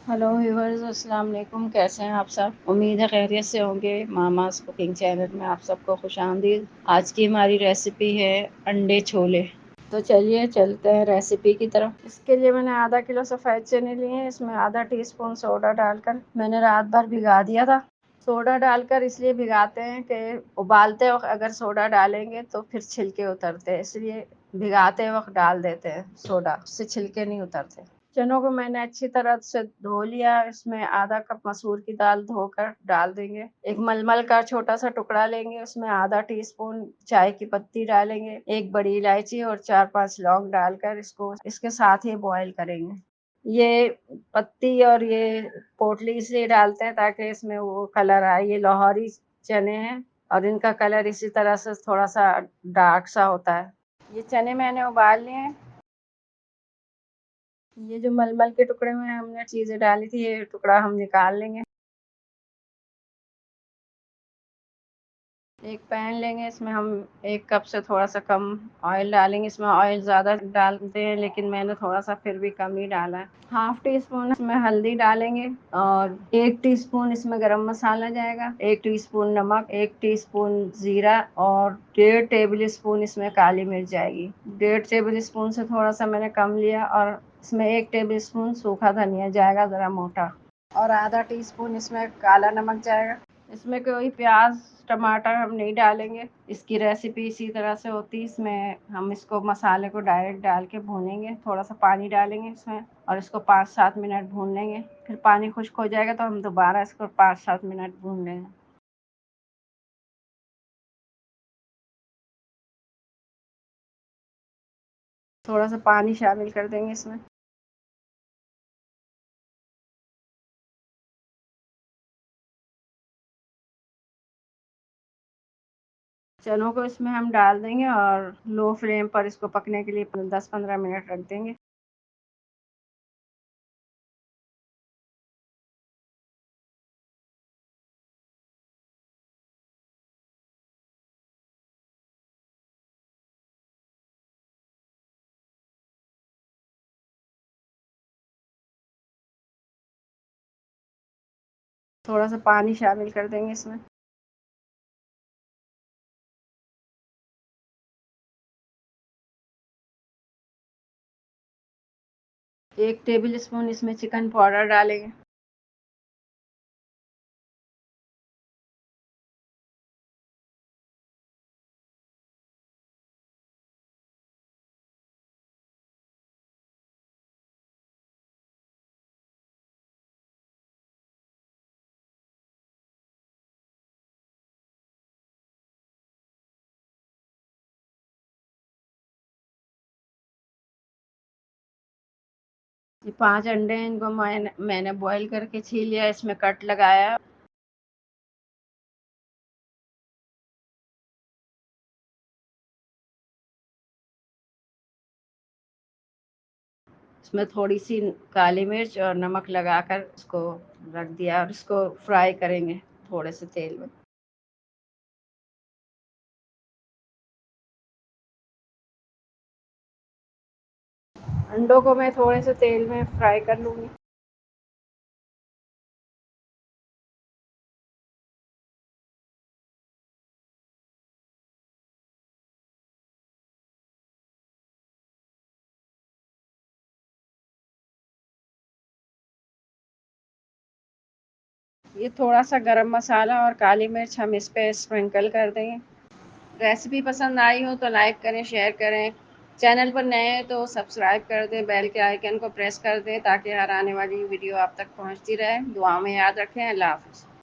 Hello viewers, अस्सलाम वालेकुम। कैसे हैं आप सब? उम्मीद है खैरियत से होंगे। मामास कुकिंग चैनल में आप सबको खुशामदीद। आज की हमारी रेसिपी है अंडे छोले। तो चलिए चलते हैं रेसिपी की तरफ। इसके लिए मैंने आधा किलो सफ़ेद चने लिए हैं। इसमें आधा टीस्पून सोडा डालकर मैंने रात भर भिगा दिया था। सोडा डालकर इसलिए भिगाते हैं कि उबालते वक्त अगर सोडा डालेंगे तो फिर छिलके उतरते हैं, इसलिए भिगाते वक्त डाल देते हैं सोडा, उससे छिलके नहीं उतरते। चनों को मैंने अच्छी तरह से धो लिया। इसमें आधा कप मसूर की दाल धोकर डाल देंगे। एक मलमल का छोटा सा टुकड़ा लेंगे, उसमें आधा टीस्पून चाय की पत्ती डालेंगे, एक बड़ी इलायची और 4-5 लौंग डालकर इसको इसके साथ ही बॉईल करेंगे। ये पत्ती और ये पोटली इसलिए डालते हैं ताकि इसमें वो कलर आए। ये लाहौरी चने हैं और इनका कलर इसी तरह से थोड़ा सा डार्क सा होता है। ये चने मैंने उबाल लिए हैं। ये जो मलमल के टुकड़े में हमने चीज़ें डाली थी, ये टुकड़ा हम निकाल लेंगे। एक पैन लेंगे, इसमें हम 1 कप से थोड़ा सा कम ऑयल डालेंगे। इसमें ऑयल ज़्यादा डालते हैं लेकिन मैंने थोड़ा सा फिर भी कम ही डाला है। हाफ टी स्पून इसमें हल्दी डालेंगे और 1 टीस्पून इसमें गरम मसाला जाएगा, 1 टीस्पून नमक, 1 टीस्पून जीरा और 1.5 टेबल स्पून इसमें काली मिर्च जाएगी। 1.5 टेबल स्पून से थोड़ा सा मैंने कम लिया और इसमें 1 टेबल स्पून सूखा धनिया जाएगा, ज़रा मोटा, और आधा टीस्पून इसमें काला नमक जाएगा। इसमें कोई प्याज टमाटर हम नहीं डालेंगे। इसकी रेसिपी इसी तरह से होती है। इसमें हम इसको मसाले को डायरेक्ट डाल के भूनेंगे। थोड़ा सा पानी डालेंगे इसमें और इसको 5-7 मिनट भून लेंगे। फिर पानी खुश्क हो जाएगा तो हम दोबारा इसको 5-7 मिनट भून लेंगे। थोड़ा सा पानी शामिल कर देंगे इसमें। चनों को इसमें हम डाल देंगे और लो फ्लेम पर इसको पकने के लिए 10-15 मिनट रख देंगे। थोड़ा सा पानी शामिल कर देंगे इसमें। 1 टेबल स्पून इसमें चिकन पाउडर डालेंगे। ये 5 अंडे हैं, इनको मैंने बॉईल करके छील लिया, इसमें कट लगाया। इसमें थोड़ी सी काली मिर्च और नमक लगाकर इसको रख दिया और इसको फ्राई करेंगे थोड़े से तेल में। अंडों को मैं थोड़े से तेल में फ्राई कर लूँगी। ये थोड़ा सा गरम मसाला और काली मिर्च हम इस पे स्प्रिंकल कर देंगे। रेसिपी पसंद आई हो तो लाइक करें, शेयर करें। चैनल पर नए हैं तो सब्सक्राइब कर दें, बेल के आइकन को प्रेस कर दें ताकि हर आने वाली वीडियो आप तक पहुंचती रहे। दुआ में याद रखें। अल्लाह हाफ़िज़।